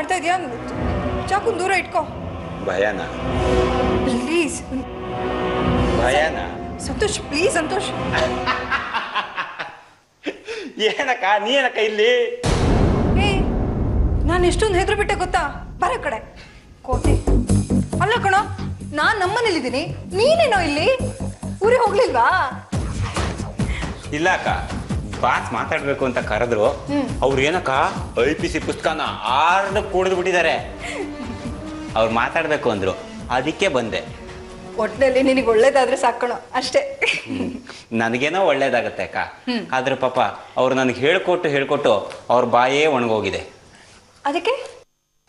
ಮಾಡ್ತಾ ಇದೀಯಾ? ಚಾಕುನ್ ದೂರ ಇಟ್ಕೋ. ಭಯನಾ? ಪ್ಲೀಸ್ ಭಯನಾ? ಸಂತೋಷ್ ಪ್ಲೀಸ್ ಸಂತೋಷ್. ಏನಕ್ಕ ನೀ ಏನಕ್ಕ ಇಲ್ಲಿ? ಏ ನಾನು ಎಷ್ಟೊಂದು ಹೆದ್ರು ಬಿಟ್ಟೆ ಗೊತ್ತಾ? ಬರ ಕಡೆ ಕೋತಿ. ಅಲ್ಲ ಕಣೋ, ನಾನ್ ನಮ್ಮನೇಲಿದ್ದೀನಿ, ನೀನೇನೋ ಇಲ್ಲಿ? ಊರಿಗೆ ಹೋಗ್ಲಿಲ್ವಾ? ಇಲ್ಲ ಅಕ್ಕ, ಬಾಸ್ ಮಾತಾಡ್ಬೇಕು ಅಂತ ಕರೆದ್ರು. ಅವ್ರು ಏನಕ್ಕ IPC ಪುಸ್ತಕನ ಆರ್ದು ಕುಡಿದು ಬಿಟ್ಟಿದ್ದಾರೆ. ಅವ್ರು ಮಾತಾಡ್ಬೇಕು ಅಂದ್ರು, ಅದಕ್ಕೆ ಬಂದೆ. ಒಟ್ಟಿನಲ್ಲಿ ನಿನಗೆ ಒಳ್ಳೇದಾದ್ರೆ ಸಾಕಣೋ ಅಷ್ಟೇ. ನನಗೇನೋ ಒಳ್ಳೇದಾಗತ್ತೆ ಅಕ್ಕ. ಆದ್ರೆ ಪಾಪ ಅವ್ರು ನನಗೆ ಹೇಳ್ಕೊಟ್ಟು ಅವ್ರ ಬಾಯೇ ಒಣಗೋಗಿದೆ. ಅದಕ್ಕೆ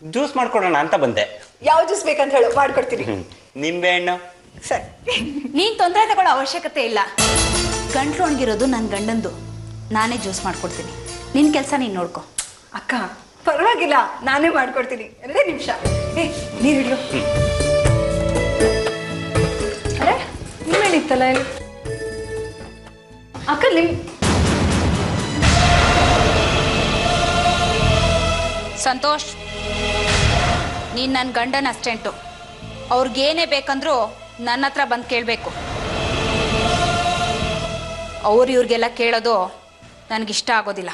ಜ್ಯೂಸ್ ಮಾಡ್ಕೊಡೋಣ ಅಂತ ಬಂದೆ. ಯಾವ ಜ್ಯೂಸ್ ಬೇಕಂತ ಹೇಳು, ಮಾಡ್ಕೊಡ್ತೀನಿ. ನಿಂಬೆ ಹಣ್ಣು. ಸರಿ. ನೀನ್ ತೊಂದರೆ ತಗೊಳ್ಳೋ ಅವಶ್ಯಕತೆ ಇಲ್ಲ. ಗಂಟ್ಲು ಒಣಗಿರೋದು ನನ್ನ ಗಂಡಂದು, ನಾನೇ ಜ್ಯೂಸ್ ಮಾಡ್ಕೊಡ್ತೀನಿ. ನಿನ್ ಕೆಲಸ ನೀನ್ ನೋಡ್ಕೊ. ಅಕ್ಕ ಪರವಾಗಿಲ್ಲ, ನಾನೇ ಮಾಡ್ಕೊಡ್ತೀನಿ. 2 ನಿಮಿಷ. ಏ ನೀರು ಹಿಡಿಯೋ. ಅರೆ ನಿಮ್ಮೇನಿತ್ತಲ್ಲ ಇಲ್ಲಿ? ಅಕ್ಕ ಸಂತೋಷ್, ನೀನ್ ನನ್ನ ಗಂಡನ ಅಸ್ಟೆಂಟು. ಅವ್ರಿಗೇನೇ ಬೇಕಂದ್ರೂ ನನ್ನ ಹತ್ರ ಬಂದು ಕೇಳಬೇಕು. ಅವ್ರು ಇವ್ರಿಗೆಲ್ಲ ಕೇಳೋದು ನನಗಿಷ್ಟ ಆಗೋದಿಲ್ಲ.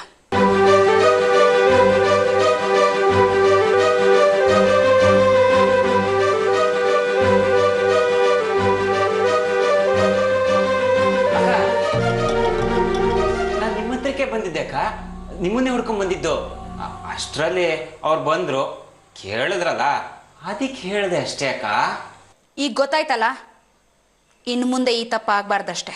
ನಾನು ನಿಮ್ಮ ಹತ್ರಕ್ಕೆ ಬಂದಿದ್ದೆ ಅಕ್ಕ, ನಿಮ್ಮನ್ನೇ ಹುಡ್ಕೊಂಡ್ ಬಂದಿದ್ದು. ಅಷ್ಟರಲ್ಲಿ ಅವ್ರು ಬಂದ್ರು, ಕೇಳಿದ್ರಲ್ಲ ಅದಕ್ಕೆ ಹೇಳಿದೆ ಅಷ್ಟೇ ಅಕ್ಕ. ಈಗ ಗೊತ್ತಾಯ್ತಲ್ಲ, ಇನ್ನು ಮುಂದೆ ಈ ತಪ್ಪ ಆಗ್ಬಾರ್ದಷ್ಟೆ.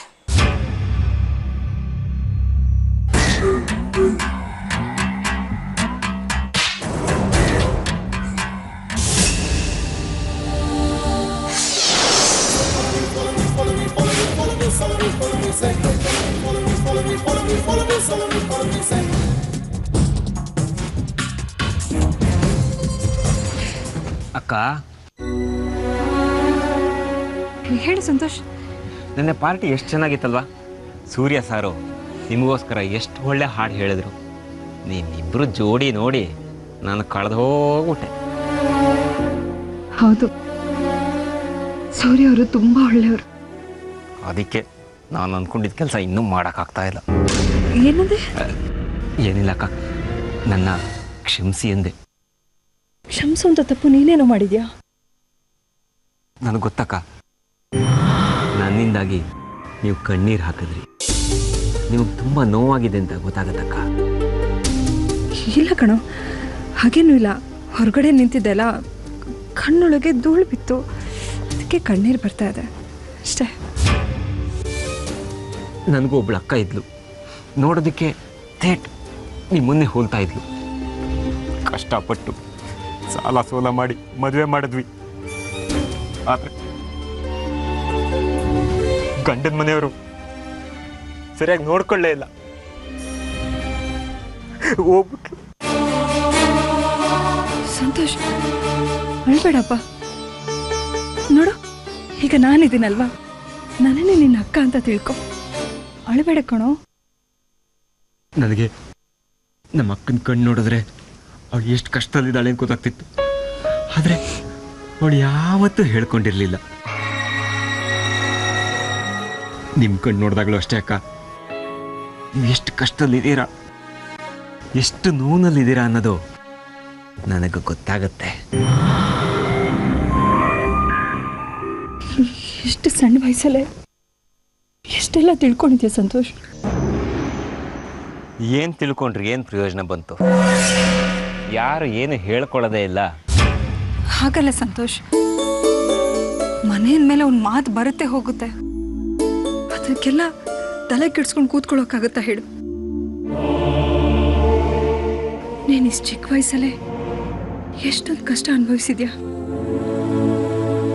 ಅಕ್ಕ ಹೇಳಿ ಸಂತೋಷ್. ನನ್ನ ಪಾರ್ಟಿ ಎಷ್ಟು ಚೆನ್ನಾಗಿತ್ತಲ್ವಾ? ಸೂರ್ಯ ಸಾರು ನಿಮಗೋಸ್ಕರ ಎಷ್ಟು ಒಳ್ಳೆ ಹಾಡು ಹೇಳಿದ್ರು. ನೀನಿಬ್ರು ಜೋಡಿ ನೋಡಿ ನಾನು ಕಳೆದು ಹೋಗ್ಬಿಟ್ಟೆ. ಹೌದು, ಸೂರ್ಯ ಅವರು ತುಂಬಾ ಒಳ್ಳೆಯವರು. ಅದಕ್ಕೆ ನಾನು ಅಂದ್ಕೊಂಡಿದ್ದ ಕೆಲಸ ಇನ್ನೂ ಮಾಡೋಕ್ಕಾಗ್ತಾ ಇಲ್ಲ. ಏನಂದೆ? ಏನಿಲ್ಲ ಅಕ್ಕ, ನನ್ನ ಕ್ಷಮಿಸಿ ಎಂದೆ. ಕ್ಷಮಿಸುವಂತ ತಪ್ಪು ನೀನೇನೋ ಮಾಡಿದ್ಯಾ? ನನಗೆ ಗೊತ್ತಕ್ಕ, ನನ್ನಿಂದಾಗಿ ನೀವು ಕಣ್ಣೀರು ಹಾಕಿದ್ರಿ. ನಿಮಗೆ ತುಂಬ ನೋವಾಗಿದೆ ಅಂತ ಗೊತ್ತಾಗತ್ತಕ್ಕ. ಇಲ್ಲ ಕಣೋ, ಹಾಗೇನೂ ಇಲ್ಲ. ಹೊರಗಡೆ ನಿಂತಿದ್ದೆಲ್ಲ ಕಣ್ಣೊಳಗೆ ಧೂಳು ಬಿತ್ತು, ಅದಕ್ಕೆ ಕಣ್ಣೀರು ಬರ್ತಾ ಇದೆ ಅಷ್ಟೇ. ನನಗೂ ಒಬ್ಳು ಅಕ್ಕ ಇದ್ಲು, ನೋಡೋದಕ್ಕೆ ಥೇಟ್ ನಿಮ್ಮನ್ನೇ ಹೋಲ್ತಾ ಇದ್ಲು. ಕಷ್ಟಪಟ್ಟು ಸಾಲ ಸೋಲ ಮಾಡಿ ಮದುವೆ ಮಾಡಿದ್ವಿ. ಆದರೆ ಗಂಡನ ಮನೆಯವರು ಸರಿಯಾಗಿ ನೋಡ್ಕೊಳ್ಳೇ ಇಲ್ಲ. ಹೋಗ್ಬಿಟ್ಟು. ಸಂತೋಷ್ ಅಳ್ಬೇಡಪ್ಪ. ನೋಡು, ಈಗ ನಾನಿದ್ದೀನಲ್ವಾ, ನನ್ನೇ ನಿನ್ನ ಅಕ್ಕ ಅಂತ ತಿಳ್ಕೊ. ಅಳ್ಬೇಡ ಕಣೋ. ನನಗೆ ನಮ್ಮ ಅಕ್ಕನ ಕಣ್ಣು ನೋಡಿದ್ರೆ ಅವಳು ಎಷ್ಟು ಕಷ್ಟದಲ್ಲಿದ್ದಾಳೆ ಅಂತ ಗೊತ್ತಾಗ್ತಿತ್ತು. ಆದರೆ ಅವಳು ಯಾವತ್ತೂ ಹೇಳ್ಕೊಂಡಿರಲಿಲ್ಲ. ನಿಮ್ಮ ಕಣ್ಣು ನೋಡಿದಾಗಲೂ ಅಷ್ಟೇ ಅಕ್ಕ, ನೀವು ಎಷ್ಟು ಕಷ್ಟದಲ್ಲಿದ್ದೀರಾ, ಎಷ್ಟು ನೋವಿನಲ್ಲಿದ್ದೀರಾ ಅನ್ನೋದು ನನಗೆ ಗೊತ್ತಾಗತ್ತೆ. ಎಷ್ಟು ಸಣ್ಣ ವಯಸ್ಸಲ್ಲೇ ಎಷ್ಟೆಲ್ಲ ತಿಳ್ಕೊಂಡಿದ್ಯಾ ಸಂತೋಷ್? ಏನು ತಿಳ್ಕೊಂಡ್ರಿ ಏನು ಪ್ರಯೋಜನ ಬಂತು? ಯಾರು ಏನು ಹೇಳ್ಕೊಳ್ಳೋದೇ ಇಲ್ಲ. ಹಾಗಲ್ಲ ಸಂತೋಷ್, ಮನೆಯ ಮೇಲೆ ಒಂದು ಮಾತು ಬರುತ್ತೆ ಹೋಗುತ್ತೆ, ಅದಕ್ಕೆಲ್ಲ ತಲೆ ಕೆಡ್ಸ್ಕೊಂಡು ಕೂತ್ಕೊಳ್ಳೋಕ್ಕಾಗತ್ತಾ ಹೇಳು? ನೀನು ಇಷ್ಟು ಚಿಕ್ಕ ವಯಸ್ಸಲ್ಲೇ ಎಷ್ಟೊಂದು ಕಷ್ಟ ಅನುಭವಿಸಿದ್ಯಾ.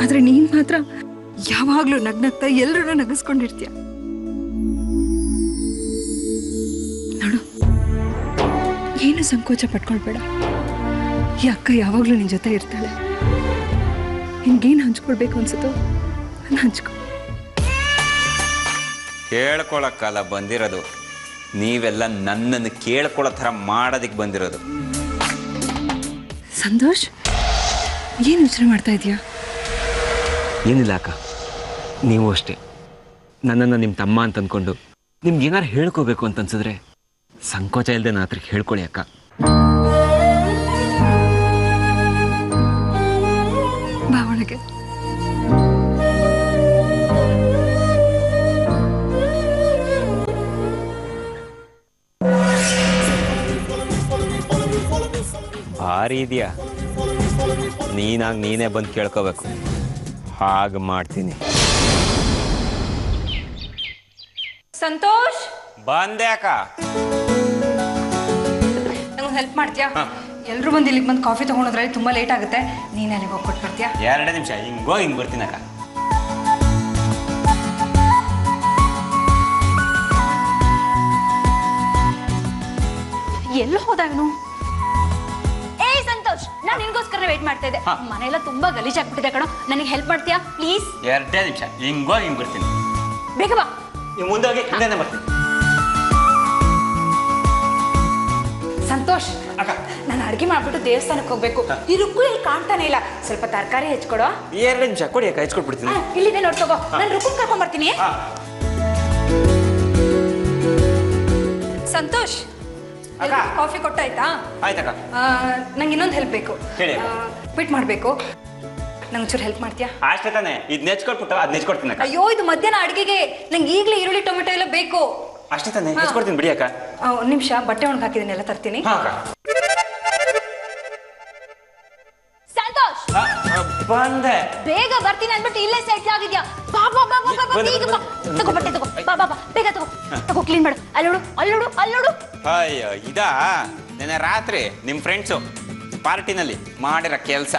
ಆದ್ರೆ ನೀನ್ ಮಾತ್ರ ಯಾವಾಗ್ಲೂ ನಗ್ನಗ್ತಾ ಎಲ್ಲರೂ ನಗಿಸ್ಕೊಂಡಿರ್ತೀಯ. ನೋಡು, ಏನು ಸಂಕೋಚ ಪಟ್ಕೊಳ್ಬೇಡ. ಈ ಅಕ್ಕ ಯಾವಾಗ್ಲೂ ನಿನ್ ಜೊತೆ ಇರ್ತಾಳೆ. ನಿನ್ಗೇನು ಹಂಚ್ಕೊಳ್ಬೇಕು ಅನ್ಸುತ್ತೋ ಅದನ್ನ ಹಂಚ್ಕೊ. ಕೇಳ್ಕೊಳಕ್ಕಲ್ಲ ಬಂದಿರೋದು, ನೀವೆಲ್ಲ ನನ್ನನ್ನು ಕೇಳ್ಕೊಳ್ಳೋ ಥರ ಮಾಡೋದಕ್ಕೆ ಬಂದಿರೋದು. ಸಂತೋಷ್, ಏನು ಯೋಚನೆ ಮಾಡ್ತಾ ಇದೀಯಾ? ಏನಿಲ್ಲ ಅಕ್ಕ, ನೀವು ಅಷ್ಟೇ. ನನ್ನನ್ನು ನಿಮ್ಮ ತಮ್ಮ ಅಂತ ಅಂದ್ಕೊಂಡು ನಿಮ್ಗೆ ಏನಾರು ಹೇಳ್ಕೋಬೇಕು ಅಂತ ಅನ್ಸಿದ್ರೆ ಸಂಕೋಚ ಇಲ್ಲದೆ ನನ್ನ ಹತ್ರಕ್ಕೆ ಹೇಳ್ಕೊಳ್ಳಿ ಅಕ್ಕ. ಬಾ ಒಳಗೆ. ಭಾರಿ ಇದೆಯಾ, ನೀನಾಗಿ ನೀನೇ ಬಂದು ಕೇಳ್ಕೋಬೇಕು. ಹಾಗೆ ಮಾಡ್ತೀನಿ. ಸಂತೋಷ್, ಬಂದೆ ಅಕ್ಕ. ನಂಗೆ ಹೆಲ್ಪ್ ಮಾಡ್ತೀಯಾ? ಎಲ್ಲರೂ ಬಂದು ಇಲ್ಲಿಗೆ ಬಂದು ಕಾಫಿ ತೊಗೊಳೋದ್ರಲ್ಲಿ ತುಂಬ ಲೇಟ್ ಆಗುತ್ತೆ. ನೀನು ಅಲ್ಲಿಗೆ ಹೋಗಿ ಕೊಟ್ಬಿಡ್ತೀಯಾ? 2 ನಿಮಿಷ ಹಿಂಗೆ ಬರ್ತೀನಿ ಅಕ್ಕ. ಎಲ್ಲ ಹೋದ ಇವನು? ಏಯ್ ಸಂತೋಷ್, ನಾನು ನಿನ್ಗೋಸ್ಕರ ವೇಟ್ ಮಾಡ್ತಾ ಇದ್ದೆ. ಮನೆಯೆಲ್ಲ ತುಂಬಾ ಗಲೀಜಾಗ್ಬಿಟ್ಟಿದೆ ಕಣೋ, ನನಗೆ ಹೆಲ್ಪ್ ಮಾಡ್ತೀಯಾ ಪ್ಲೀಸ್? 2 ನಿಮಿಷ ಹಿಂಗೆ ಬರ್ತೀನಿ. ಬೇಗ ಬಾ. ನೀವು ಮುಂದೆ ಹೋಗಿ ಹಿಂದೆ ಬರ್ತೀನಿ. ಸಂತೋಷ್, ನಾನು ಅಡುಗೆ ಮಾಡ್ಬಿಟ್ಟು ದೇವಸ್ಥಾನಕ್ಕೆ ಹೋಗ್ಬೇಕು. ಈ ರುಕ್ಕು ಇಲ್ಲಿ ಕಾಣ್ತಾನೆ ಇಲ್ಲ. ಸ್ವಲ್ಪ ತರಕಾರಿ ಹೆಚ್ಚಿಕೊಡೋ. 2 ನಿಮಿಷ ಕೊಡಿ ಅಕ್ಕ, ಹೆಚ್ಚಿಕೊಟ್ಬಿಡ್ತೀನಿ. ಇಲ್ಲಿದೆ ನೋಡ್ತಗೋ. ನಾನು ರುಕ್ಕು ಕರ್ಕೊಂಡ್ ಬರ್ತೀನಿ. ಸಂತೋಷ್, ಕಾಫಿ ಕೊಟ್ಟಾಯ್ತಾ? ಆಯ್ತಕ್ಕ. ನಂಗೆ ಇನ್ನೊಂದು ಹೆಲ್ಪ್ ಬೇಕು. ಹೇಳಿ. ಕ್ವಿಟ್ ಮಾಡಬೇಕು. ನಂಗೆ ಒಂಚೂರು ಹೆಲ್ಪ್ ಮಾಡ್ತೀಯಾ? ಅಷ್ಟೇ ತಾನೆ, ಇದು ನೆಚ್ಕೊಟ್ಬಿಟ್ಟು ಅದು ನೆಚ್ಕೊಡ್ತೀನಿ ಅಕ್ಕ. ಅಯ್ಯೋ, ಇದು ಮಧ್ಯಾಹ್ನ ಅಡುಗೆಗೆ. ನಂಗೆ ಈಗಲೇ ಈರುಳ್ಳಿ ಟೊಮೆಟೊ ಎಲ್ಲ ಬೇಕು. ಅಷ್ಟೇ ತಾನೆ, ನೆಚ್ಕೊಡ್ತೀನಿ ಬಿಡಿ ಅಕ್ಕ. ಒಂದು ನಿಮಿಷ, ಬಟ್ಟೆ ಒಣಗಿ ಹಾಕಿದ್ದೀನಿ, ಎಲ್ಲ ತರ್ತೀನಿ. ಸಂತೋಷ್, ಬಂದೆ. ಬೇಗ ಬರ್ತೀನಿ ಅಂದ್ಬಿಟ್ಟು ಇಲ್ಲೇ ಸೆಟ್ಲ್ ಆಗಿದ್ಯಾ? ಬಾ ಬಾ ಬಾ ಬಾ ಬಾ, ಬೇಗ ಬಾ. ತಗೋ ಬಟ್ಟೆ ತಗೋ. ಬಾ ಬಾ ಬಾ, ಬೇಗ ತಗೋ ಕ್ಲೀನ್ ಮಾಡು. ಅಲ್ಲೋಡು. ಅಯ್ಯೋ, ಇದಾ ನೆನ್ನೆ ರಾತ್ರಿ ನಿಮ್ಮ ಫ್ರೆಂಡ್ಸು ಪಾರ್ಟಿನಲ್ಲಿ ಮಾಡಿರೋ ಕೆಲಸ.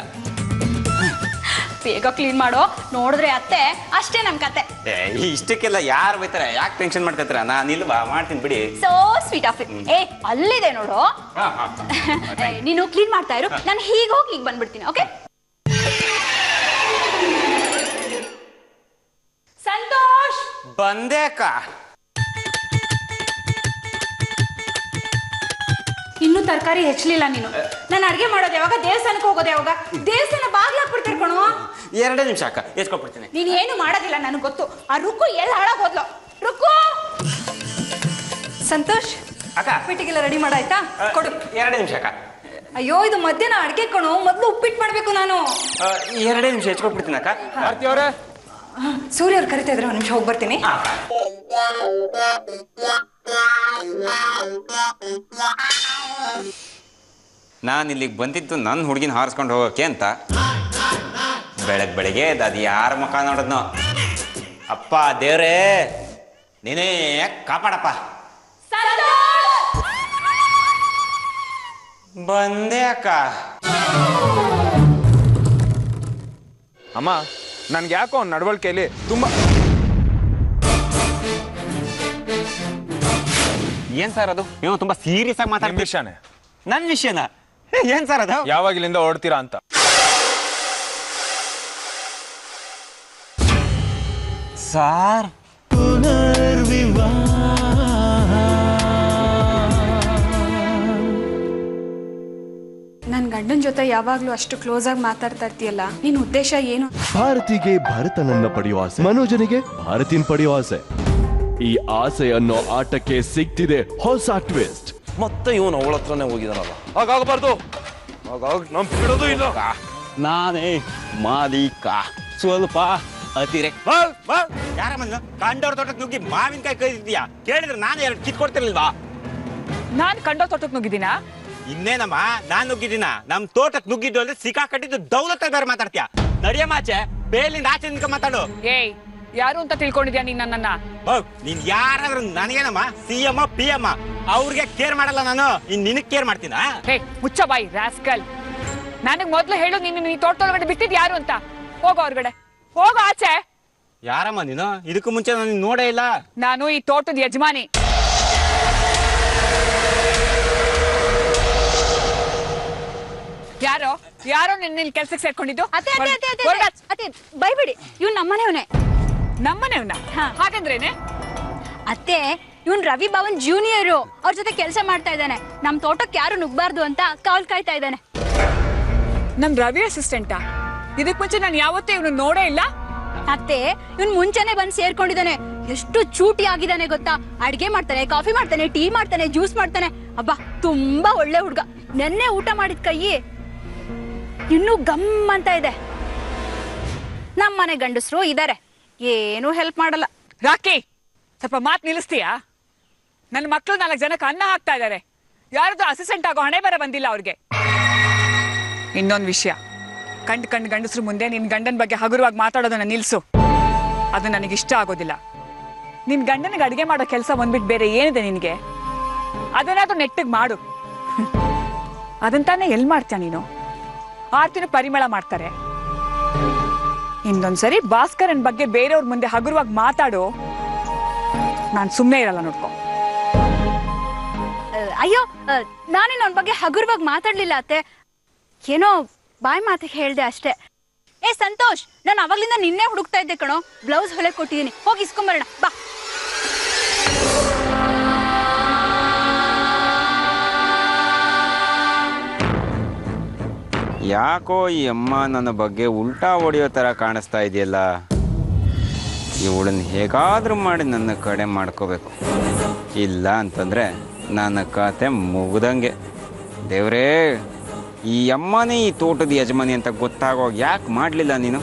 ಬೇಗ ಕ್ಲೀನ್ ಮಾಡೋ. ನೋಡಿದ್ರೆ ಅತ್ತೆ ಅಷ್ಟೇ ನಮ್ ಕತೆ. ಇಷ್ಟಕ್ಕೆಲ್ಲ ಯಾರು ಬೈತಾರೆ? ಯಾಕೆ ಟೆನ್ಷನ್ ಮಾಡ್ಕೊತೀರ? ನಾನು ಇಲ್ವಾ, ಮಾಡ್ತೀನಿ ಬಿಡಿ. So sweet of it. ಅಲ್ಲಿದೆ ನೋಡು. ನೀನು ಕ್ಲೀನ್ ಮಾಡ್ತಾ ಇರು, ನಾನು ಹೀಗೆ ಹೋಗಿ ಈಗ ಬಂದ್ಬಿಡ್ತೀನಿ. ಓಕೆ ಸಂತೋಷ್, ಬಂದೆ ಅಕ್ಕ. ಇನ್ನೂ ತರಕಾರಿ ಹೆಚ್ಚಲಿಲ್ಲ ನೀನು. ನಾನು ಅಡ್ಗೆ ಮಾಡೋದು ಯಾವಾಗ? ದೇವಸ್ಥಾನಕ್ಕೆ ಹೋಗೋದು ಯಾವಾಗ? ದೇವಸ್ಥಾನ ಬಾಗ್ಲಾಕ್ಬಿಡ್ತಾರೆ ಕಣೋ. 2 ನಿಮಿಷ ಅಕ್ಕ, ಎಸ್ಕೊಟ್ಬಿಡ್ತೀನಿ. ನೀನ್ ಏನು ಮಾಡೋದಿಲ್ಲ, ನನಗೆ ಗೊತ್ತು. ಆ ರುಕ್ಕು ಎಲ್ಲ ಹಾಳಾಗೋದ್ಲು. ರುಕ್ಕು. ಸಂತೋಷ್, ಅಕ್ಕ ಉಪ್ಪಿಟ್ಟಿಗೆಲ್ಲ ರೆಡಿ ಮಾಡಾಯ್ತಾ? ಕೊಡು. 2 ನಿಮಿಷ ಅಕ್ಕ. ಅಯ್ಯೋ, ಇದು ಮಧ್ಯಾಹ್ನ ಅಡುಗೆ ಕಣೋ, ಮೊದಲು ಉಪ್ಪಿಟ್ಟು ಮಾಡಬೇಕು ನಾನು. 2 ನಿಮಿಷ ಹೆಚ್ಕೊಟ್ಬಿಡ್ತೀನಿ ಅಕ್ಕ. ಆರ್ತಿ ಅವರೇ, ಸೂರ್ಯ ಅವ್ರು ಕರಿತಾ ಇದ್ರೆ, 1 ನಿಮಿಷ ಹೋಗಿ ಬರ್ತೀನಿ. ನಾನು ಇಲ್ಲಿಗೆ ಬಂದಿದ್ದು ನನ್ನ ಹುಡುಗಿನ ಹಾರಿಸ್ಕೊಂಡು ಹೋಗೋಕೆ ಅಂತ. ಬೆಳಗ್ಗೆ ಅದು ಯಾರ ಮುಖ ನೋಡಿದ್ನೋ. ಅಪ್ಪ ದೇವ್ರೇ, ನೀನೇ ಕಾಪಾಡಪ್ಪ. ಬಂದೆ ಅಕ್ಕ. ಅಮ್ಮ, ನನ್ಗೆ ಯಾಕೋ ಅವ್ನ ನಡವಳಿಕೆಯಲ್ಲಿ ತುಂಬಾ. ಏನ್ ಸರ್ ಅದು? ಏನೋ ತುಂಬಾ ಸೀರಿಯಸ್ ಆಗಿ ಮಾತಾಡ್ತೀನಿ. ವಿಷಯನೇ? ನನ್ನ ವಿಷಯನ? ಏನ್ ಸರ್ ಅದು? ಯಾವಾಗಿಲಿಂದ ಓಡ್ತೀರಾ ಅಂತ. ಸಾರ್, ನನ್ನ ಗಂಡನ ಜೊತೆ ಯಾವಾಗ್ಲೂ ಅಷ್ಟು ಕ್ಲೋಸ್ ಆಗಿ ಮಾತಾಡ್ತಾ ಇರ್ತೀಯಲ್ಲ, ನಿನ್ ಉದ್ದೇಶ ಏನು? ಭಾರತಿಗೆ ಭರತನನ್ನ ಪಡೆಯುವ ಆಸೆ, ಮನೋಜನಿಗೆ ಭಾರತಿನ್ ಪಡೆಯುವ ಆಸೆ. ಈ ಆಸೆ ಅನ್ನೋ ಆಟಕ್ಕೆ ಸಿಗ್ತಿದೆ ಹೊಸ ಟ್ವಿಸ್ಟ್. ಮತ್ತೆ ಇವನು ಅವಳ ಹತ್ರನೇ ಹೋಗಿದಾನಲ್ಲ, ಹಾಗಾಗಬಾರ್ದು. ನಮ್ ಬಿಡೋದು ಇಲ್ಲ. ನಾನೇ ಮಾಲೀಕ. ಸ್ವಲ್ಪ ಅತಿರೆ ಯಾರ ಮನೆ ಕಂಡವ್ರ ತೋಟಕ್ಕೆ ನುಗ್ಗಿ ಮಾವಿನಕಾಯಿ ಕೈದಿದ್ಯಾ? ಕೇಳಿದ್ರೆ ನಾನು 2 ಕಿತ್ಕೊಡ್ತಿರ್ಲಿಲ್ವಾ? ನಾನ್ ಕಂಡೋ ತೋಟಕ್ಕೆ ನುಗ್ಗಿದ್ದೀನ? ಇನ್ನೇನಮ್ಮ, ನಾನ್ ನುಗ್ಗಿದ್ದೀನ? ನಮ್ ತೋಟಕ್ಕೆ ನುಗ್ಗಿದ್ದು ಅಂದ್ರೆ ಸಿಕ್ಕಾಕಟ್ಟಿದ್ದು ದೌಲತ್ತ ಬೇರೆ ಮಾತಾಡ್ತೀಯ. ನಡಿಯಮ್ಮಾಚೆ, ಬೇಲಿಂದ ಆಚೆ ನಿಂತ್ಕ ಮಾತಾಡು. ಏಯ್, ಯಾರು ಅಂತ ತಿಳ್ಕೊಂಡಿದ್ಯಾ ನೀನ್ ನನ್ನನ್ನ? ನೀನ್ ಯಾರಾದ್ರೂ ನನಗೇನಮ್ಮ CM PM ಅವ್ರಿಗೆ ಕೇರ್ ಮಾಡಲ್ಲ ನಾನು. ನಿನಗ್ ಕೇರ್ ಮಾಡ್ತೀನ? ಹೇ ಮುಚ್ಚ ಬಾಯಿ ರಾಸ್ಕಲ್. ನನಗ್ ಮೊದ್ಲು ಹೇಳು, ನೀನು ಈ ತೋಟದೊಳಗಡೆ ಬಿಟ್ಟಿದ್ ಯಾರು ಅಂತ. ಹೋಗೋ ಹೊರಗಡೆ, ಹೋಗೋ ಆಚೆ. ಯಾರಮ್ಮ ನೀನು? ಇದಕ್ಕೂ ಮುಂಚೆ ನಾನು ನೋಡೇ ಇಲ್ಲ. ನಾನು ಈ ತೋಟದ ಯಜಮಾನಿ. ಯಾರೋ ಯಾರೋ ನಿನ್ನ ಕೆಲ್ಸಕ್ಕೆ ಸೇರ್ಕೊಂಡಿದ್ದು? ಅತ್ತೆ ಬೈಬಿಡಿ, ಇವ್ನು ನಮ್ಮನೆಯವನೇ. ನಮ್ಮನೆವ್ನ? ಹಾಗಂದ್ರೇನೆ? ಅತ್ತೆ, ಇವ್ನು ರವಿ ಭವನ್ ಜೂನಿಯರು. ಅವ್ರ ಜೊತೆ ಕೆಲಸ ಮಾಡ್ತಾ ಇದ್ದಾನೆ. ನಮ್ ತೋಟಕ್ಕೆ ಯಾರು ನುಗ್ಬಾರ್ದು ಅಂತ ಕಾವಲ್ ಕಾಯ್ತಾ ಇದ್ದಾನೆ. ನಮ್ ರವಿ ಅಸಿಸ್ಟೆಂಟಾ? ಇದಕ್ ಮುಂಚೆ ನಾನು ಯಾವತ್ತೂ ಇವನು ನೋಡೇ ಇಲ್ಲ. ಅತ್ತೆ ಇವನ್ ಮುಂಚೆನೆ ಬಂದು ಸೇರ್ಕೊಂಡಿದ್ದಾನೆ. ಎಷ್ಟು ಚೂಟಿ ಆಗಿದ್ದಾನೆ ಗೊತ್ತಾ? ಅಡ್ಗೆ ಮಾಡ್ತಾನೆ, ಕಾಫಿ ಮಾಡ್ತಾನೆ, ಟೀ ಮಾಡ್ತಾನೆ, ಜ್ಯೂಸ್ ಮಾಡ್ತಾನೆ. ಅಬ್ಬಾ ತುಂಬಾ ಒಳ್ಳೆ ಹುಡ್ಗ. ನೆನ್ನೆ ಊಟ ಮಾಡಿದ ಕೈ ಇನ್ನೂ ಗಮ್ ಅಂತ ಇದೆ. ನಮ್ಮನೆ ಗಂಡಸರು ಇದಾರೆ, ಏನು ಹೆಲ್ಪ್ ಮಾಡಲ್ಲ. ರಾಕಿ, ಸ್ವಲ್ಪ ಮಾತು ನಿಲ್ಲಿಸ್ತೀಯಾ? ನನ್ನ ಮಕ್ಕಳು 4 ಜನಕ್ಕೆ ಅನ್ನ ಹಾಕ್ತಾ ಇದ್ದಾರೆ. ಯಾರದು ಅಸಿಸ್ಟೆಂಟ್ ಆಗೋ ಹಣೆ ಬರ ಬಂದಿಲ್ಲ ಅವ್ರಿಗೆ. ಇನ್ನೊಂದು ವಿಷಯ, ಕಂಡು ಗಂಡಸ್ರು ಮುಂದೆ ನಿನ್ ಗಂಡನ ಬಗ್ಗೆ ಹಗುರವಾಗಿ ಮಾತಾಡೋದನ್ನ ನಿಲ್ಸು. ಅದು ನನಗಿಷ್ಟ ಆಗೋದಿಲ್ಲ. ನಿನ್ ಗಂಡನಿಗೆ ಅಡಿಗೆ ಮಾಡೋ ಕೆಲಸ ಬಂದ್ಬಿಟ್ಟು ಬೇರೆ ಏನಿದೆ ನಿನಗೆ? ಅದನ್ನಾದ್ರೂ ನೆಟ್ಟಿಗೆ ಮಾಡು. ಅದಂತಾನೆ ಎಲ್ಲಿ ಮಾಡ್ತೀಯ ನೀನು? ಆರ್ತಿನ ಪರಿಮಳ ಮಾಡ್ತಾರೆ. ಇನ್ನೊಂದ್ಸರಿ ಭಾಸ್ಕರನ್ ಬಗ್ಗೆ ಬೇರೆಯವ್ರ ಮುಂದೆ ಹಗುರವಾಗಿ ಮಾತಾಡು, ನಾನು ಸುಮ್ಮನೆ ಇರಲ್ಲ. ನೋಡ್ಕೊ. ಅಯ್ಯೋ, ನಾನೇನು ಅವನ ಬಗ್ಗೆ ಹಗುರವಾಗಿ ಮಾತಾಡ್ಲಿಲ್ಲ ಅತ್ತೆ. ಏನೋ ಬಾಯ್ ಮಾತಿಗೆ ಹೇಳ್ದೆ ಅಷ್ಟೇ. ಏ ಸಂತೋಷ್, ನಾನು ಅವಾಗ್ಲಿಂದ ನಿನ್ನೆ ಹುಡುಕ್ತಾ ಇದ್ದೆ ಕಣೋ. ಬ್ಲೌಸ್ ಹೊಲೆ ಕೊಟ್ಟಿದ್ದೀನಿ, ಹೋಗಿ ಇಸ್ಕೊಂಬರೋಣ ಬಾ. ಯಾಕೋ ಈ ಅಮ್ಮ ನನ್ನ ಬಗ್ಗೆ ಉಲ್ಟಾ ಹೊಡೆಯೋ ಥರ ಕಾಣಿಸ್ತಾ ಇದೆಯಲ್ಲ. ಇವಳನ್ನ ಹೇಗಾದ್ರೂ ಮಾಡಿ ನನ್ನ ಕಡೆ ಮಾಡ್ಕೋಬೇಕು. ಇಲ್ಲ ಅಂತಂದರೆ ನನ್ನ ಕತೆ ಮುಗ್ದಂಗೆ. ದೇವ್ರೇ, ಈ ಅಮ್ಮನೇ ಈ ತೋಟದ ಯಜಮಾನಿ ಅಂತ ಗೊತ್ತಾಗೋ ಯಾಕೆ ಮಾಡಲಿಲ್ಲ ನೀನು?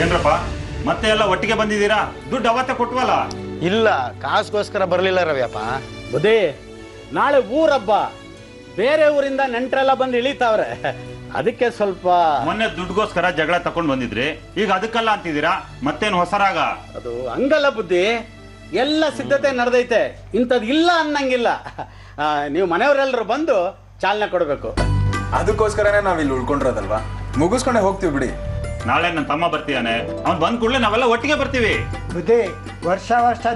ಏನ್ರಪ್ಪ ಮತ್ತೆ ಎಲ್ಲ ಒಟ್ಟಿಗೆ ಬಂದಿದ್ದೀರಾ? ದುಡ್ಡು ಅವತ್ತೇ ಕೊಟ್ವಲ್ಲ. ಇಲ್ಲ, ಕಾಸ್ಗೋಸ್ಕರ ಬರಲಿಲ್ಲ ರವಿಯಪ್ಪ. ಬುದ್ಧಿ, ನಾಳೆ ಊರಬ್ಬ, ಬೇರೆ ಊರಿಂದ ನೆಂಟರೆಲ್ಲ ಬಂದು ಇಳಿತಾವ್ರೆ. ಅದಕ್ಕೆ ಸ್ವಲ್ಪ ಮೊನ್ನೆ ದುಡ್ಡುಗೋಸ್ಕರ ಜಗಳ ತಕೊಂಡ್ ಬಂದಿದ್ರಿ, ಈಗ ಅದಕ್ಕಲ್ಲ ಅಂತಿದ್ದೀರಾ? ಮತ್ತೇನು ಹೊಸರಾಗ? ಅದು ಹಂಗಲ್ಲ ಬುದ್ಧಿ, ಎಲ್ಲ ಸಿದ್ಧತೆ ನಡೆದೈತೆ. ಇಂಥದ್ದು ಇಲ್ಲ ಅನ್ನಂಗಿಲ್ಲ. ನೀವು ಮನೆಯವರೆಲ್ಲರೂ ಬಂದು ಚಾಲನೆ ಕೊಡಬೇಕು. ಅದಕ್ಕೋಸ್ಕರನೇ ನಾವ್ ಇಲ್ಲಿ ಉಳ್ಕೊಂಡಿರೋದಲ್ವಾ, ಮುಗಿಸ್ಕೊಂಡೆ ಹೋಗ್ತೀವಿ ಬಿಡಿ. ನಾಳೆ ನನ್ನ ತಮ್ಮ ಬರ್ತೀಯಾನೆ, ಅವ್ನು ಬಂದ್ ಕೂಡಲೇ ನಾವೆಲ್ಲ ಒಟ್ಟಿಗೆ ಬರ್ತೀವಿ. ಬುದ್ಧಿ, ವರ್ಷ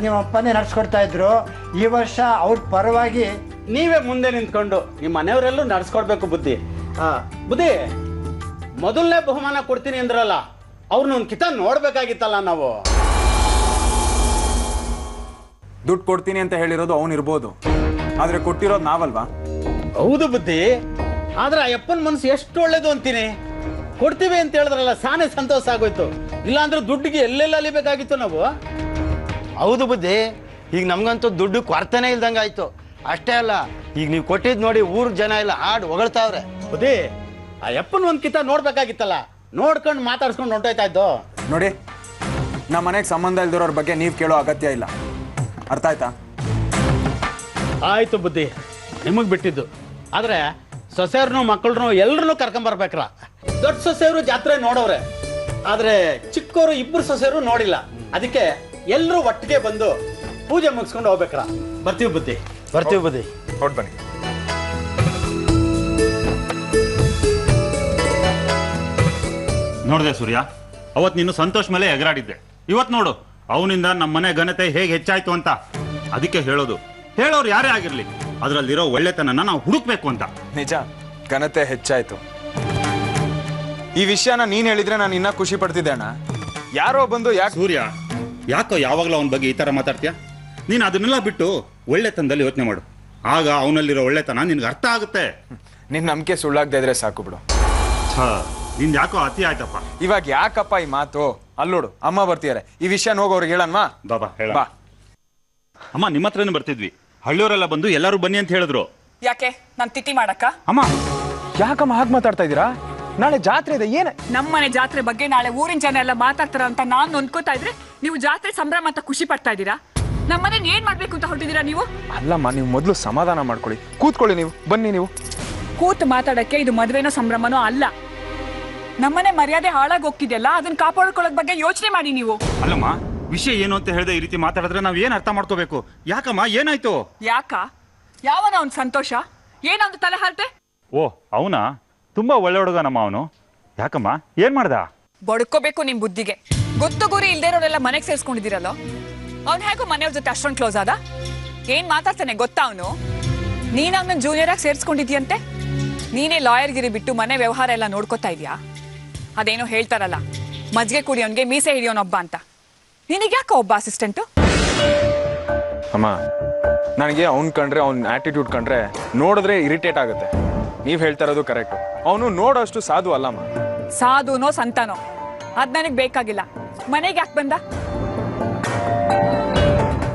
ನಿಮ್ಮ ಅಪ್ಪನೇ ನಡ್ಸ್ಕೊಡ್ತಾ ಇದ್ರು. ಈ ವರ್ಷ ಅವ್ರ ಪರವಾಗಿ ನೀವೇ ಮುಂದೆ ನಿಂತ್ಕೊಂಡು ನಿಮ್ಮ ಮನೆಯವರೆಲ್ಲೂ ನಡ್ಸ್ಕೊಡ್ಬೇಕು. ಬುದ್ಧಿ ಬುದ್ಧಿ, ಮೊದಲನೇ ಬಹುಮಾನ ಕೊಡ್ತೀನಿ ಅಂದ್ರಲ್ಲ, ಅವ್ರನ್ನ ಒಂದು ಕಿತ ನೋಡ್ಬೇಕಾಗಿತ್ತಲ್ಲ ನಾವು. ದುಡ್ಡು ಕೊಡ್ತೀನಿ ಅಂತ ಹೇಳಿರೋದು ಅವನಿರ್ಬೋದು, ಆದ್ರೆ ಕೊಟ್ಟಿರೋದು ನಾವಲ್ವಾ? ಹೌದು ಬುದ್ಧಿ, ಆದ್ರೆ ಆ ಅಪ್ಪನ ಮನಸ್ಸು ಎಷ್ಟು ಒಳ್ಳೇದು ಅಂತೀನಿ. ಕೊಡ್ತೀವಿ ಅಂತ ಹೇಳಿದ್ರಲ್ಲ, ಸಾನೆ ಸಂತೋಷ ಆಗೋಯ್ತು. ಇಲ್ಲಾಂದ್ರೆ ದುಡ್ಡಿಗೆ ಎಲ್ಲೆಲ್ಲ ಅಲಿಬೇಕಾಗಿತ್ತು ನಾವು. ಹೌದು ಬುದ್ಧಿ, ಈಗ ನಮ್ಗಂತೂ ದುಡ್ಡು ಕೊರತೆನೇ ಇಲ್ದಂಗೆ ಆಯ್ತು. ಅಷ್ಟೇ ಅಲ್ಲ, ಈಗ ನೀವು ಕೊಟ್ಟಿದ್ ನೋಡಿ ಊರ್ ಜನ ಎಲ್ಲ ಹಾಡು ಹೊಗಳ್ತಾವ್ರೆ. ಬುದ್ಧಿ, ಆ ಅಪ್ಪನ ಒಂದು ಕಿತ ನೋಡ್ಬೇಕಾಗಿತ್ತಲ್ಲ, ನೋಡ್ಕೊಂಡು ಮಾತಾಡ್ಸ್ಕೊಂಡು ಹೊಂಟೋಯ್ತಾ ಇದ್ದು. ನೋಡಿ, ನಮ್ಮ ಮನೆಗೆ ಸಂಬಂಧ ಇಲ್ದಿರೋರ ಬಗ್ಗೆ ನೀವು ಕೇಳೋ ಅಗತ್ಯ ಇಲ್ಲ. ಅರ್ಥ ಆಯ್ತಾ? ಆಯ್ತು ಬುದ್ಧಿ, ನಿಮಗೆ ಬಿಟ್ಟಿದ್ದು. ಆದ್ರೆ ಸೊಸೆಯವ್ರನ್ನು ಮಕ್ಕಳನ್ನು ಎಲ್ಲರನ್ನೂ ಕರ್ಕೊಂಬರ್ಬೇಕ್ರ. ದೊಡ್ಡ ಸೊಸೆಯವರು ಜಾತ್ರೆ ನೋಡವ್ರೆ, ಆದ್ರೆ ಚಿಕ್ಕವರು 2 ಸೊಸೆಯವರು ನೋಡಿಲ್ಲ. ಅದಕ್ಕೆ ಎಲ್ಲರೂ ಒಟ್ಟಿಗೆ ಬಂದು ಪೂಜೆ ಮುಗಿಸ್ಕೊಂಡು ಹೋಗ್ಬೇಕ್ರ. ಬರ್ತೀವಿ ಬುದ್ಧಿ. ಬರ್ತೀವಿ ಬುದ್ಧಿ. ಹೊರಟ್ ಬನ್ನಿ. ನೋಡಿದೆ ಸೂರ್ಯ, ಅವತ್ ನೀನು ಸಂತೋಷ್ ಮೇಲೆ ಎಗರಾಡಿದ್ದೆ. ಇವತ್ ನೋಡು, ಅವನಿಂದ ನಮ್ಮ ಮನೆ ಘನತೆ ಹೇಗೆ ಹೆಚ್ಚಾಯ್ತು ಅಂತ. ಅದಕ್ಕೆ ಹೇಳೋರು ಯಾರೇ ಆಗಿರ್ಲಿ, ಅದರಲ್ಲಿರೋ ಒಳ್ಳೆತನನ ನಾವು ಹುಡುಕ್ಬೇಕು ಅಂತ. ನಿಜ, ಘನತೆ ಹೆಚ್ಚಾಯ್ತು. ಈ ವಿಷಯನ ನೀನ್ ಹೇಳಿದ್ರೆ ನಾನು ಇನ್ನ ಖುಷಿ ಪಡ್ತಿದ್ದೆ ಅಣ್ಣ. ಯಾರೋ ಬಂದು ಸೂರ್ಯ, ಯಾಕೋ ಯಾವಾಗಲೂ ಅವನ ಬಗ್ಗೆ ಈ ತರ ಮಾತಾಡ್ತೀಯ? ನೀನು ಅದನ್ನೆಲ್ಲ ಬಿಟ್ಟು ಒಳ್ಳೆತನದಲ್ಲಿ ಯೋಚನೆ ಮಾಡು. ಆಗ ಅವನಲ್ಲಿರೋ ಒಳ್ಳೆತನ ನಿನ್ಗೆ ಅರ್ಥ ಆಗುತ್ತೆ. ನಿನ್ ನಂಬಿಕೆ ಸುಳ್ಳಾಗದೆ ಇದ್ರೆ ಸಾಕು ಬಿಡು. ನಿನ್ ಯಾಕೋ ಅತಿ ಆಯ್ತಪ್ಪ. ಇವಾಗ ಯಾಕಪ್ಪ ಈ ಮಾತು? ಅಲ್ಲೋಡು, ಅಮ್ಮ ಬರ್ತಿದ್ದಾರೆ. ಈ ವಿಷಯ ಹೋಗೋರ್ಗೆ ಹೇಳನ್ವಾ? ಬಾಬಾ ಹೇಳ. ಅಮ್ಮ, ನಿಮ್ಮ ಹತ್ರನೇ ಬರ್ತಿದ್ವಿ. ಹಳ್ಳಿಯವರೆಲ್ಲ ಬಂದು ಎಲ್ಲರೂ ಬನ್ನಿ ಅಂತ ಹೇಳಿದ್ರು. ಯಾಕೆ, ನಾನು ತಿಥಿ ಮಾಡಕ್ಕ? ಅಮ್ಮ, ಯಾಕಮ್ಮ ಹಾಗೆ ಮಾತಾಡ್ತಾ ಇದ್ದೀರಾ? ನಾಳೆ ಜಾತ್ರೆ ಇದೆ. ಏನ ನಮ್ಮನೆ ಜಾತ್ರೆ ಬಗ್ಗೆ ನಾಳೆ ಊರಿನ ಜನ ಎಲ್ಲ ಮಾತಾಡ್ತಾರ ಅಂತ ನಾನು ನೊಂದ್ಕೋತಾ ಇದ್ರೆ, ನೀವು ಜಾತ್ರೆ ಸಂಭ್ರಮ ಅಂತ ಖುಷಿ ಪಡ್ತಾ ಇದ್ದೀರಾ? ನಮ್ಮನೆ ಏನ್ ಮಾಡ್ಬೇಕು ಅಂತ ಹೊರಟಿದ್ದೀರಾ ನೀವು? ಅಲ್ಲಮ್ಮ, ನೀವು ಮೊದಲು ಸಮಾಧಾನ ಮಾಡ್ಕೊಳ್ಳಿ, ಕೂತ್ಕೊಳ್ಳಿ. ನೀವು ಬನ್ನಿ. ನೀವು ಕೂತು ಮಾತಾಡಕ್ಕೆ ಇದು ಮದ್ವೆನೋ ಸಂಭ್ರಮನೋ ಅಲ್ಲ. ನಮ್ಮನೆ ಮರ್ಯಾದೆ ಹಾಳಾಗಿ ಹೋಗ್ತಿದೆಯಲ್ಲ, ಅದನ್ನ ಕಾಪಾಡ್ಕೊಳ್ಳೋದ್ ಬಗ್ಗೆ ಯೋಚನೆ ಮಾಡಿ ನೀವು. ಅಲ್ಲಮ್ಮ, ವಿಷಯ ಏನು ಅಂತ ಹೇಳಿದೆ ಈ ರೀತಿ ಮಾತಾಡಿದ್ರೆ ನಾವ್ ಏನ್ ಅರ್ಥ ಮಾಡ್ಕೋಬೇಕು? ಯಾಕಮ್ಮ, ಏನಾಯ್ತು? ಯಾವನ ಅವ್ನ್ ಸಂತೋಷ? ಏನೊಂದು ತಲೆ ಹಾಲ್ತೆ? ಓ, ಅವನಾ? ತುಂಬಾ ಒಳ್ಳೆ ಹುಡುಗನಮ್ಮ ಅವನು. ಯಾಕಮ್ಮ, ಏನ್ ಮಾಡ್ದ? ಬಡ್ಕೋಬೇಕು ನಿಮ್ ಬುದ್ಧಿಗೆ. ಗೊತ್ತು ಗುರಿ ಇಲ್ದೇ ಇರೋರೆಲ್ಲ ಮನೆಗೆ ಸೇರ್ಸ್ಕೊಂಡಿದ್ದೀರಲ್ಲ. ಅವ್ನ್ ಹೇಗೋ ಮನೆಯವ್ರ ಜೊತೆ ಅಷ್ಟೊಂದು ಕ್ಲೋಸ್ ಆದ? ಏನ್ ಮಾತಾಡ್ತಾನೆ ಗೊತ್ತಾ ಅವನು? ನೀನ್ ಅವನ ಜೂನಿಯರ್ ಆಗಿ ಸೇರ್ಸ್ಕೊಂಡಿದ್ಯಂತೆ. ನೀನೇ ಲಾಯರ್ಗಿರಿ ಬಿಟ್ಟು ಮನೆ ವ್ಯವಹಾರ ಎಲ್ಲ ನೋಡ್ಕೋತಾ ಇದೀಯಾ? ಅದೇನೋ ಹೇಳ್ತಾರಲ್ಲ, ಮಜ್ಗೆ ಕುಡಿಯೋನ್ಗೆ ಮೀಸೆ ಹಿಡಿಯೋನೊಬ್ಬ ಅಂತ. ನಿನಗ್ಯಾಕ ಒಬ್ಬ ಅಸಿಸ್ಟೆಂಟು? ಅಮ್ಮ, ನನಗೆ ಅವ್ನು ಕಂಡ್ರೆ ಅವ್ನ ಆಟಿಟ್ಯೂಡ್ ಕಂಡ್ರೆ ನೋಡಿದ್ರೆ ಇರಿಟೇಟ್ ಆಗುತ್ತೆ. ನೀವು ಹೇಳ್ತಾ ಇರೋದು ಕರೆಕ್ಟು. ಅವನು ನೋಡೋಷ್ಟು ಸಾಧು ಅಲ್ಲಮ್ಮ. ಸಾಧುನೋ ಸಂತಾನೋ ಅದ್ ನನಗೆ ಬೇಕಾಗಿಲ್ಲ. ಮನೆಗೆ ಯಾಕೆ ಬಂದ?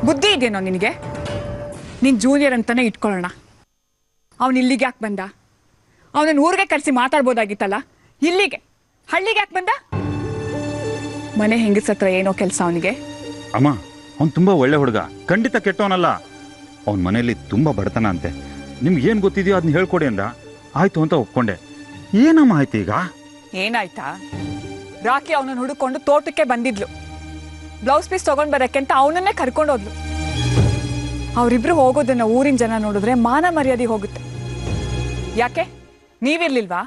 ಬುದ್ಧಿ ಇದೆಯೇನೋ ನಿನಗೆ? ನಿನ್ ಜೂನಿಯರ್ ಅಂತಾನೆ ಇಟ್ಕೊಳ್ಳೋಣ. ಅವನು ಇಲ್ಲಿಗೆ ಯಾಕೆ ಬಂದ? ಅವನನ್ನ ಊರಿಗೆ ಕರೆಸಿ ಮಾತಾಡ್ಬೋದಾಗಿತ್ತಲ್ಲ. ಇಲ್ಲಿಗೆ ಹಳ್ಳಿಗೆ ಯಾಕೆ ಬಂದ? ಮನೆ ಹೆಂಗಸತ್ರ ಏನೋ ಕೆಲಸ ಅವನಿಗೆ. ಅಮ್ಮ, ಅವ್ನು ತುಂಬ ಒಳ್ಳೆ ಹುಡುಗ, ಖಂಡಿತ ಕೆಟ್ಟವನಲ್ಲ. ಅವನ ಮನೆಯಲ್ಲಿ ತುಂಬ ಬಡತನ ಅಂತೆ. ನಿಮ್ಗೆ ಏನು ಗೊತ್ತಿದೆಯೋ ಅದನ್ನ ಹೇಳ್ಕೊಡಿ ಅಂದ. ಆಯ್ತು ಅಂತ ಒಪ್ಕೊಂಡೆ. ಏನಮ್ಮ ಆಯ್ತು ಈಗ? ಏನಾಯ್ತಾ? ರಾಕಿ ಅವನನ್ನು ಹುಡುಕೊಂಡು ತೋಟಕ್ಕೆ ಬಂದಿದ್ಲು. ಬ್ಲೌಸ್ ಪೀಸ್ ತಗೊಂಡ್ ಬರಕ್ಕೆ ಅಂತ ಅವನನ್ನೇ ಕರ್ಕೊಂಡೋದ್ಲು. ಅವರಿಬ್ರು ಹೋಗೋದನ್ನ ಊರಿನ ಜನ ನೋಡಿದ್ರೆ ಮಾನ ಮರ್ಯಾದೆ ಹೋಗುತ್ತೆ. ಯಾಕೆ ನೀವಿರ್ಲಿಲ್ವಾ?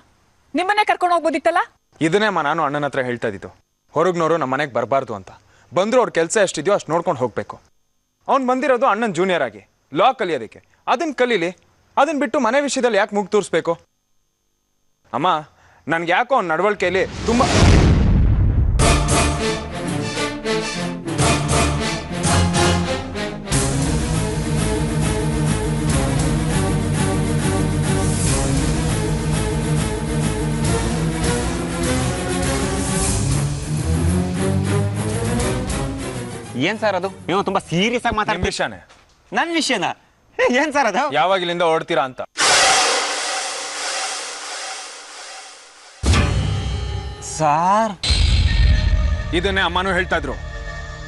ನಿಮ್ಮನ್ನೇ ಕರ್ಕೊಂಡು ಹೋಗ್ಬೋದಿತ್ತಲ್ಲ. ಇದನ್ನೇ ನಾನು ಅಣ್ಣನ ಹತ್ರ ಹೇಳ್ತಾ ಇದ್ದಿದ್ದು. ಹೊರಗ್ನವರು ನಮ್ಮ ಮನೆಗೆ ಬರಬಾರ್ದು ಅಂತ. ಬಂದ್ರು ಅವ್ರ ಕೆಲಸ ಎಷ್ಟಿದೆಯೋ ಅಷ್ಟು ನೋಡ್ಕೊಂಡು ಹೋಗ್ಬೇಕು. ಅವ್ನು ಬಂದಿರೋದು ಅಣ್ಣನ ಜೂನಿಯರ್ ಆಗಿ, ಲಾ ಕಲಿಯೋದಕ್ಕೆ. ಅದನ್ನ ಕಲೀಲಿ. ಅದನ್ನ ಬಿಟ್ಟು ಮನೆ ವಿಷಯದಲ್ಲಿ ಯಾಕೆ ಮುಗ್ ತೋರಿಸ್ಬೇಕು? ಅಮ್ಮ, ನನ್ಗೆ ಯಾಕೋ ಅವ್ನ ನಡವಳಿಕೆಯಲ್ಲಿ ತುಂಬ ಏನ್ ಸರ್ ಅದು? ನೀವು ತುಂಬಾ ಸೀರಿಯಸ್ ಆಗಿ ಮಾತಾಡ್ತೀವಿ. ವಿಷಯನೇ. ನನ್ನ ವಿಷಯನ? ಏನ್ ಸರ್ ಅದು? ಯಾವಾಗ ಇಲ್ಲಿಂದ ಓಡ್ತೀರಾ ಅಂತ. ಸಾರ್, ಇದನ್ನೇ ಅಮ್ಮನೂ ಹೇಳ್ತಾ ಇದ್ರು.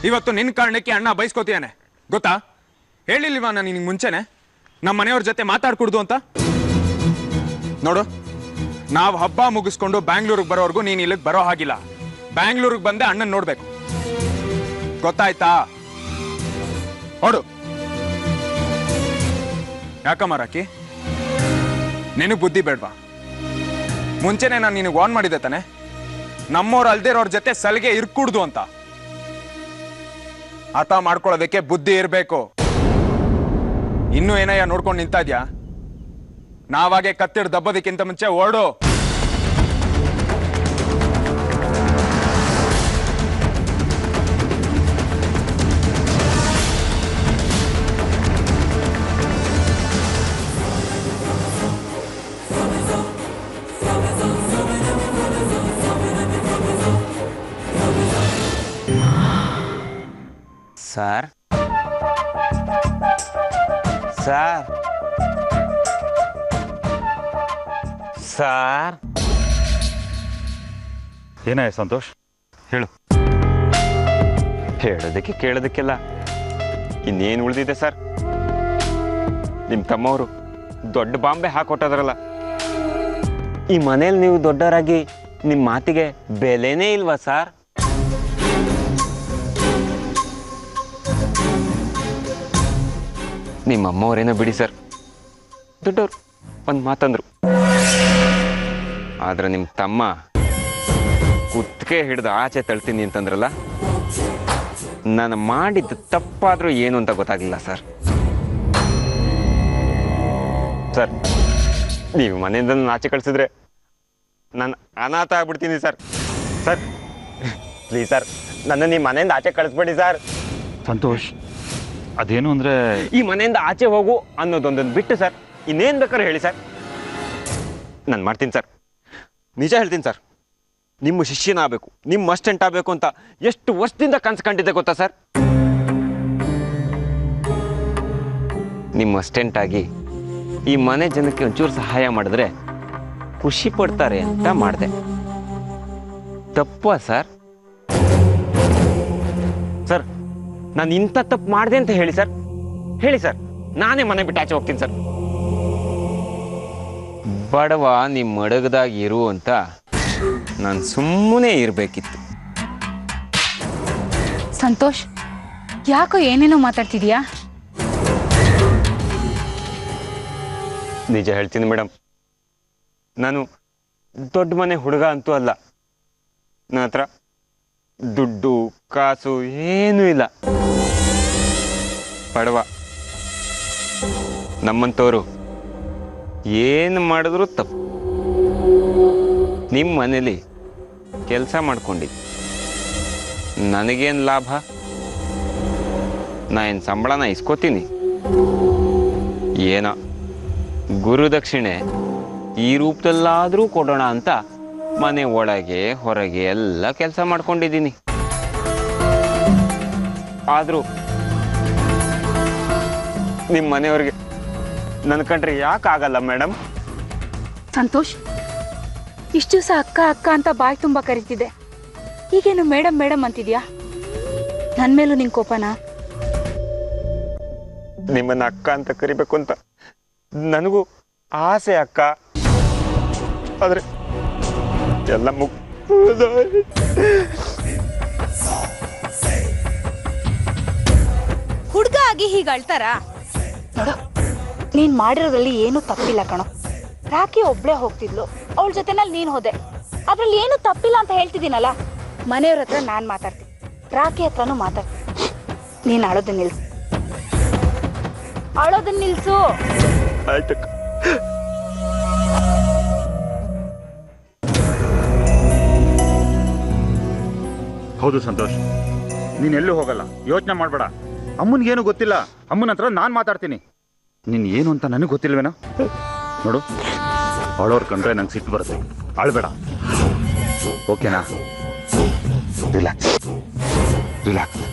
ಇವತ್ತು ನಿನ್ನ ಕಾರಣಕ್ಕೆ ಅಣ್ಣ ಬೈಸ್ಕೋತೀಯಾನೆ ಗೊತ್ತಾ? ಹೇಳಿಲ್ವಾ ನಾನು ನಿನಗೆ ಮುಂಚೆನೆ ನಮ್ಮ ಮನೆಯವ್ರ ಜೊತೆ ಮಾತಾಡ್ಕೊಡ್ದು ಅಂತ? ನೋಡು, ನಾವು ಹಬ್ಬ ಮುಗಿಸ್ಕೊಂಡು ಬ್ಯಾಂಗ್ಳೂರಿಗೆ ಬರೋವರೆಗೂ ನೀನು ಇಲ್ಲಿಗೆ ಬರೋ ಹಾಗಿಲ್ಲ. ಬ್ಯಾಂಗ್ಳೂರಿಗೆ ಬಂದೆ ಅಣ್ಣನ್ ನೋಡ್ಬೇಕು, ಗೊತ್ತಾಯ್ತಾ? ನೋಡು. ಯಾಕಮ್ಮ ರಾಕಿ, ನಿನಗೆ ಬುದ್ಧಿ ಬೇಡ್ವಾ? ಮುಂಚೆನೆ ನಾನು ನಿನಗೆ ವಾರ್ನ್ ಮಾಡಿದ್ದೆ ತಾನೆ, ನಮ್ಮವ್ರು ಅಲ್ದಿರೋರ್ ಜೊತೆ ಸಲಿಗೆ ಇರ್ಕೂಡ್ದು ಅಂತ. ಅರ್ಥ ಮಾಡ್ಕೊಳ್ಳೋದಕ್ಕೆ ಬುದ್ಧಿ ಇರಬೇಕು. ಇನ್ನೂ ಏನಯ್ಯ ನೋಡ್ಕೊಂಡು ನಿಂತಾ ಇದ್ಯಾ? ನಾವಾಗೆ ಕತ್ತಿಡ್ ದಬ್ಬದಕ್ಕಿಂತ ಮುಂಚೆ ಓಡು. Sir, sir, sir. ಏನಾಯ್ತು ಸಂತೋಷ್? ಹೇಳು. ಹೇಳೋದಕ್ಕೆ ಕೇಳೋದಕ್ಕೆಲ್ಲ ಇನ್ನೇನು ಉಳಿದಿದೆ ಸರ್? ನಿಮ್ಮ ತಮ್ಮವರು ದೊಡ್ಡ ಬಾಂಬೆ ಹಾಕೊಟ್ಟದ್ರಲ್ಲ. ಈ ಮನೇಲಿ ನೀವು ದೊಡ್ಡವರಾಗಿ ನಿಮ್ಮ ಮಾತಿಗೆ ಬೆಲೆನೇ ಇಲ್ವಾ ಸರ್? ನಿಮ್ಮ ಅಮ್ಮವ್ರೇನೋ ಬಿಡಿ ಸರ್, ದೊಡ್ಡವರು ಒಂದು ಮಾತಂದ್ರು. ಆದ್ರೆ ನಿಮ್ಮ ತಮ್ಮ ಕುತ್ತಿಗೆ ಹಿಡಿದು ಆಚೆ ತಳ್ತೀನಿ ಅಂತಂದ್ರಲ್ಲ, ನಾನು ಮಾಡಿದ್ದು ತಪ್ಪಾದ್ರೂ ಏನು ಅಂತ ಗೊತ್ತಾಗಲಿಲ್ಲ ಸರ್. ಸರ್, ನೀವು ಮನೆಯಿಂದ ನನ್ನ ಆಚೆ ಕಳಿಸಿದ್ರೆ ನಾನು ಅನಾಥ ಆಗ್ಬಿಡ್ತೀನಿ ಸರ್. ಸರ್ ಪ್ಲೀಸ್ ಸರ್, ನನ್ನ ನಿಮ್ಮ ಮನೆಯಿಂದ ಆಚೆ ಕಳಿಸ್ಬೇಡಿ ಸರ್. ಸಂತೋಷ್, ಅದೇನು ಅಂದರೆ ಈ ಮನೆಯಿಂದ ಆಚೆ ಹೋಗು ಅನ್ನೋದೊಂದನ್ನು ಬಿಟ್ಟು ಸರ್ ಇನ್ನೇನು ಬೇಕಾದ್ರೆ ಹೇಳಿ ಸರ್, ನಾನು ಮಾಡ್ತೀನಿ ಸರ್. ನಿಜ ಹೇಳ್ತೀನಿ ಸರ್, ನಿಮ್ಮ ಶಿಷ್ಯನ ಆಗಬೇಕು, ನಿಮ್ಮ ಅಸ್ಟೆಂಟ್ ಆಗಬೇಕು ಅಂತ ಎಷ್ಟು ವರ್ಷದಿಂದ ಕನಸು ಕಂಡಿದ್ದೆ ಗೊತ್ತಾ ಸರ್? ನಿಮ್ಮ ಅಸ್ಟೆಂಟ್ ಆಗಿ ಈ ಮನೆ ಜನಕ್ಕೆ ಒಂಚೂರು ಸಹಾಯ ಮಾಡಿದ್ರೆ ಖುಷಿ ಪಡ್ತಾರೆ ಅಂತ ಮಾಡಿದೆ. ತಪ್ಪಾ ಸರ್? ಸರ್, ನಾನು ಇಂಥ ತಪ್ಪು ಮಾಡಿದೆ ಅಂತ ಹೇಳಿ ಸರ್, ಹೇಳಿ ಸರ್, ನಾನೇ ಮನೆ ಬಿಟ್ಟು ಆಚೆ ಹೋಗ್ತೀನಿ ಸರ್. ಬಡವ ನಿಮ್ಮ ಅಡಗದಾಗ ಇರು ಅಂತ ನಾನು ಸುಮ್ಮನೆ ಇರಬೇಕಿತ್ತು. ಸಂತೋಷ್, ಯಾಕೋ ಏನೇನೋ ಮಾತಾಡ್ತಿದ್ಯಾ? ನಿಜ ಹೇಳ್ತೀನಿ ಮೇಡಮ್, ನಾನು ದೊಡ್ಡ ಮನೆ ಹುಡುಗ ಅಂತೂ ಅಲ್ಲ. ನನ್ನ ಹತ್ರ ದುಡ್ಡು ಕಾಸು ಏನೂ ಇಲ್ಲ. ಬಡವ. ನಮ್ಮಂಥವ್ರು ಏನು ಮಾಡಿದ್ರು ತಪ್ಪು. ನಿಮ್ಮ ಮನೇಲಿ ಕೆಲಸ ಮಾಡ್ಕೊಂಡಿದ್ದು ನನಗೇನು ಲಾಭ? ನಾ ಏನು ಸಂಬಳನ ಇಸ್ಕೋತೀನಿ? ಏನೋ ಗುರುದಕ್ಷಿಣೆ ಈ ರೂಪದಲ್ಲಾದರೂ ಕೊಡೋಣ ಅಂತ ಮನೆ ಒಳಗೆ ಹೊರಗೆ ಎಲ್ಲ ಕೆಲಸ ಮಾಡ್ಕೊಂಡಿದ್ದೀನಿ. ಆದರೂ ನಿಮ್ಮ ಮನೆಯವ್ರಿಗೆ ನನ್ನ ಕಂಡ್ರೆ ಯಾಕಾಗಲ್ಲ ಮೇಡಮ್? ಸಂತೋಷ್, ಇಷ್ಟು ದಿವಸ ಅಕ್ಕ ಅಕ್ಕ ಅಂತ ಬಾಯಿ ತುಂಬ ಕರಿತಿದ್ದೆ, ಈಗೇನು ಮೇಡಮ್ ಮೇಡಮ್ ಅಂತಿದ್ಯಾ? ನನ್ನ ಮೇಲೂ ನಿಂಗೆ ಕೋಪನಾ? ನಿಮ್ಮನ್ನ ಅಕ್ಕ ಅಂತ ಕರಿಬೇಕು ಅಂತ ನನಗೂ ಆಸೆ ಅಕ್ಕ. ಆದ್ರೆ ಎಲ್ಲ ಹುಡುಗ ಆಗಿ ಹೀಗೆ ಅಳ್ತಾರ? ನೋಡು, ನೀನ್ ಮಾಡಿರೋದ್ರಲ್ಲಿ ಏನೂ ತಪ್ಪಿಲ್ಲ ಕಣೋ. ರಾಕಿ ಒಬ್ಳೇ ಹೋಗ್ತಿದ್ಲು, ಅವಳ ಜೊತೆನಲ್ಲಿ ನೀನ್ ಹೋದೆ, ಅದ್ರಲ್ಲಿ ಏನು ತಪ್ಪಿಲ್ಲ ಅಂತ ಹೇಳ್ತಿದ್ದೀನಲ್ಲ. ಮನೆಯವ್ರ ಹತ್ರ ನಾನ್ ಮಾತಾಡ್ತೀನಿ, ರಾಕಿ ಹತ್ರನೂ ಮಾತಾಡ್ತೀನಿ. ನೀನ್ ಅಳೋದನ್ನ ನಿಲ್ಸು, ಅಳೋದನ್ನ ನಿಲ್ಸು. ಆಯ್ತಕ್ಕ. ಹೌದು ಸಂತೋಷ್, ನೀನ್ ಎಲ್ಲೂ ಹೋಗಲ್ಲ, ಯೋಚನೆ ಮಾಡ್ಬೇಡ. ಅಮ್ಮನಿಗೇನು ಗೊತ್ತಿಲ್ಲ, ಅಮ್ಮನ ಹತ್ರ ನಾನು ಮಾತಾಡ್ತೀನಿ. ನೀನ್ ಏನು ಅಂತ ನನಗೆ ಗೊತ್ತಿಲ್ವೇನೋ? ನೋಡು, ಅವಳವ್ರ ಕಂಡ್ರೆ ನಂಗೆ ಸಿಟ್ಟು ಬರುತ್ತೆ, ಅಳ್ಬೇಡ, ಓಕೆನಾ? Relax relax.